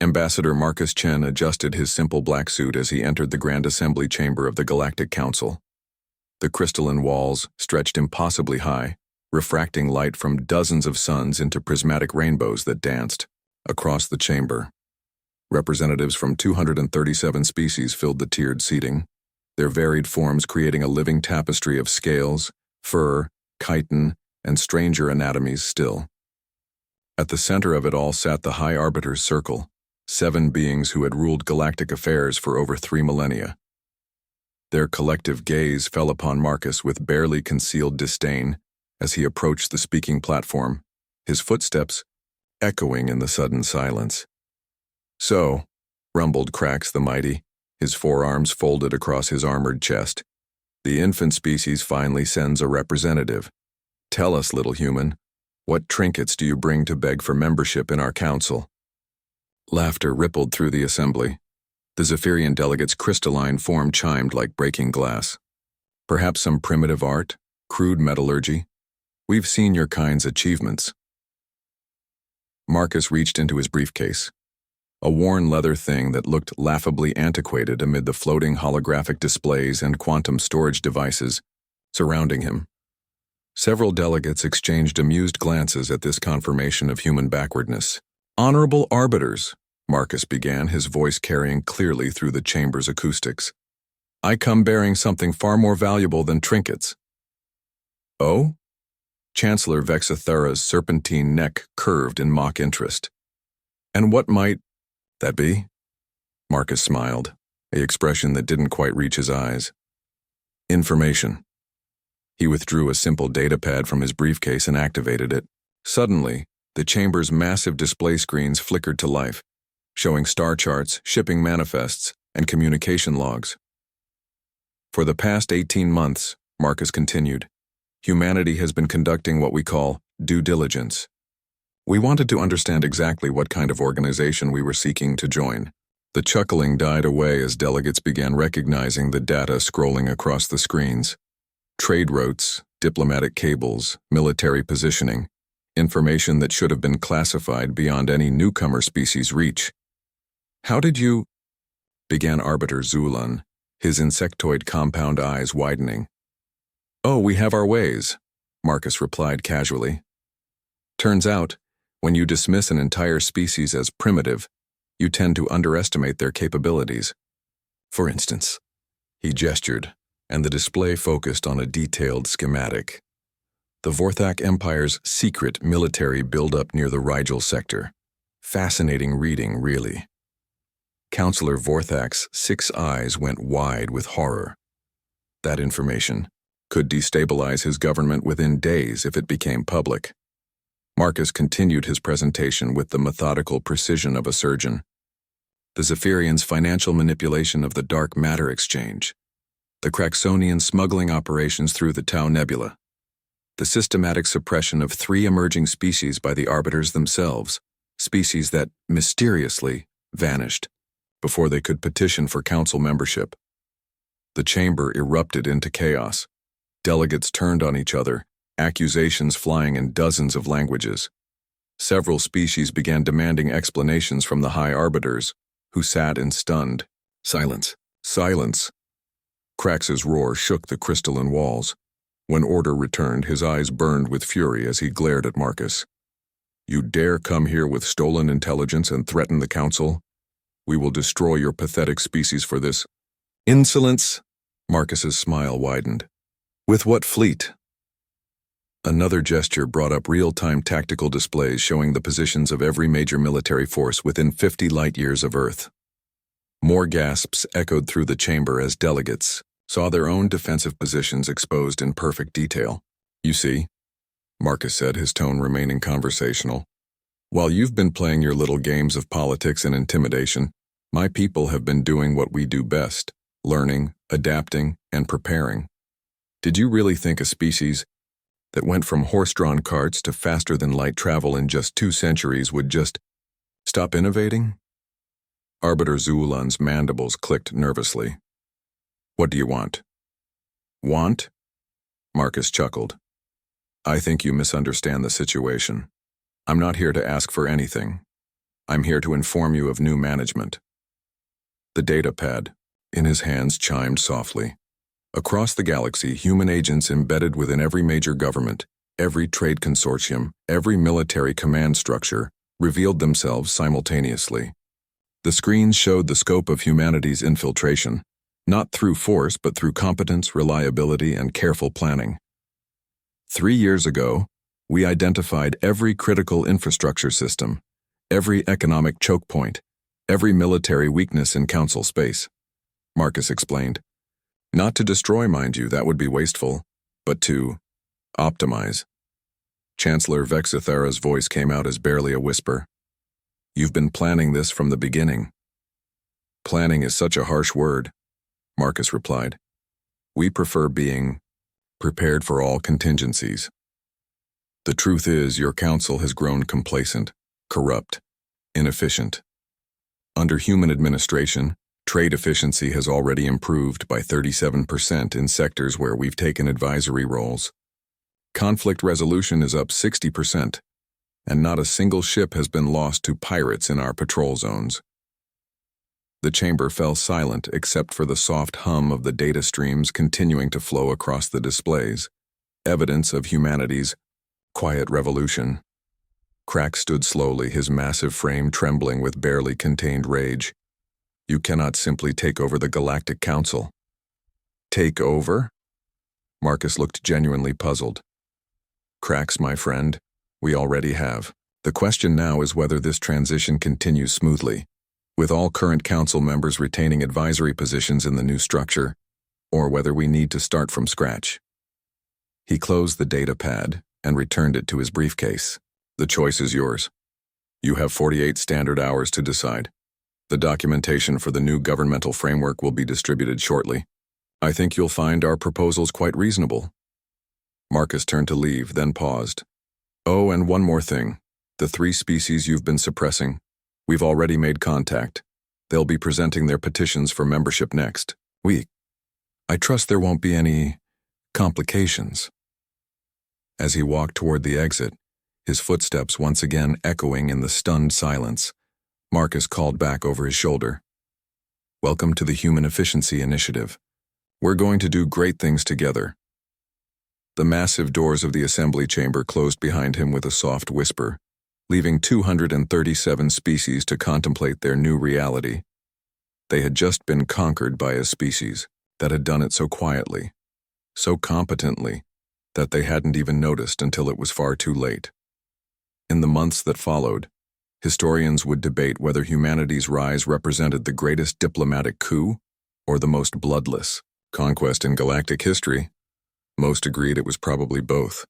Ambassador Marcus Chen adjusted his simple black suit as he entered the Grand Assembly chamber of the Galactic Council. The crystalline walls stretched impossibly high, refracting light from dozens of suns into prismatic rainbows that danced across the chamber. Representatives from 237 species filled the tiered seating, their varied forms creating a living tapestry of scales, fur, chitin, and stranger anatomies still. At the center of it all sat the High Arbiter's Circle, 7 beings who had ruled galactic affairs for over 3 millennia. Their collective gaze fell upon Marcus with barely concealed disdain as he approached the speaking platform, his footsteps echoing in the sudden silence. "So," rumbled Krax the Mighty, his forearms folded across his armored chest, "the infant species finally sends a representative. Tell us, little human, what trinkets do you bring to beg for membership in our council?" Laughter rippled through the assembly. The Zephyrian delegates' crystalline form chimed like breaking glass. "Perhaps some primitive art, crude metallurgy? We've seen your kind's achievements." Marcus reached into his briefcase, a worn leather thing that looked laughably antiquated amid the floating holographic displays and quantum storage devices surrounding him. Several delegates exchanged amused glances at this confirmation of human backwardness. "Honorable arbiters," Marcus began, his voice carrying clearly through the chamber's acoustics, "I come bearing something far more valuable than trinkets." "Oh?" Chancellor Vexathera's serpentine neck curved in mock interest. "And what might that be?" Marcus smiled, an expression that didn't quite reach his eyes. "Information." He withdrew a simple datapad from his briefcase and activated it. Suddenly, the chamber's massive display screens flickered to life, showing star charts, shipping manifests, and communication logs. "For the past 18 months, Marcus continued, humanity has been conducting what we call due diligence. We wanted to understand exactly what kind of organization we were seeking to join." The chuckling died away as delegates began recognizing the data scrolling across the screens. Trade routes, diplomatic cables, military positioning, information that should have been classified beyond any newcomer species' reach. "How did you—" began Arbiter Zulan, his insectoid compound eyes widening. "Oh, we have our ways," Marcus replied casually. "Turns out, when you dismiss an entire species as primitive, you tend to underestimate their capabilities. For instance," he gestured, and the display focused on a detailed schematic. "The Vorthak Empire's secret military buildup near the Rigel sector. Fascinating reading, really." Counselor Vorthak's 6 eyes went wide with horror. That information could destabilize his government within days if it became public. Marcus continued his presentation with the methodical precision of a surgeon. The Zephyrians' financial manipulation of the dark matter exchange, the Kraxonian smuggling operations through the Tau Nebula, the systematic suppression of 3 emerging species by the Arbiters themselves, species that mysteriously vanished before they could petition for council membership. The chamber erupted into chaos. Delegates turned on each other, accusations flying in dozens of languages. Several species began demanding explanations from the High Arbiters, who sat in stunned silence. "Silence!" Krax's roar shook the crystalline walls. When order returned, his eyes burned with fury as he glared at Marcus. "You dare come here with stolen intelligence and threaten the council? We will destroy your pathetic species for this." "Insolence!" Marcus's smile widened. "With what fleet?" Another gesture brought up real-time tactical displays showing the positions of every major military force within 50 light-years of Earth. More gasps echoed through the chamber as delegates saw their own defensive positions exposed in perfect detail. "You see," Marcus said, his tone remaining conversational, "while you've been playing your little games of politics and intimidation, my people have been doing what we do best, learning, adapting, and preparing. Did you really think a species that went from horse-drawn carts to faster-than-light travel in just 2 centuries would just stop innovating?" Arbiter Zulan's mandibles clicked nervously. "What do you want?" "Want?" Marcus chuckled. "I think you misunderstand the situation. I'm not here to ask for anything. I'm here to inform you of new management. The data pad, in his hands, chimed softly. Across the galaxy, human agents embedded within every major government, every trade consortium, every military command structure, revealed themselves simultaneously. The screens showed the scope of humanity's infiltration, not through force but through competence, reliability, and careful planning. 3 years ago, we identified every critical infrastructure system, every economic choke point, every military weakness in Council space, Marcus explained. Not to destroy, mind you, that would be wasteful, but to optimize. Chancellor Vexithera's voice came out as barely a whisper. You've been planning this from the beginning. Planning is such a harsh word, Marcus replied. We prefer being prepared for all contingencies. The truth is, your council has grown complacent, corrupt, inefficient. Under human administration, trade efficiency has already improved by 37% in sectors where we've taken advisory roles. Conflict resolution is up 60%, and not a single ship has been lost to pirates in our patrol zones. The chamber fell silent except for the soft hum of the data streams continuing to flow across the displays, evidence of humanity's quiet revolution. Crack stood slowly, his massive frame trembling with barely contained rage. You cannot simply take over the Galactic Council. Take over? Marcus looked genuinely puzzled. Cracks, my friend, we already have. The question now is whether this transition continues smoothly, with all current council members retaining advisory positions in the new structure, or whether we need to start from scratch. He closed the data pad and returned it to his briefcase. The choice is yours. You have 48 standard hours to decide. The documentation for the new governmental framework will be distributed shortly. I think you'll find our proposals quite reasonable. Marcus turned to leave, then paused. Oh, and one more thing. The 3 species you've been suppressing. We've already made contact. They'll be presenting their petitions for membership next week. I trust there won't be any complications. As he walked toward the exit, his footsteps once again echoing in the stunned silence, Marcus called back over his shoulder. Welcome to the Human Efficiency Initiative. We're going to do great things together. The massive doors of the assembly chamber closed behind him with a soft whisper, leaving 237 species to contemplate their new reality. They had just been conquered by a species that had done it so quietly, so competently, that they hadn't even noticed until it was far too late. In the months that followed, historians would debate whether humanity's rise represented the greatest diplomatic coup or the most bloodless conquest in galactic history. Most agreed it was probably both.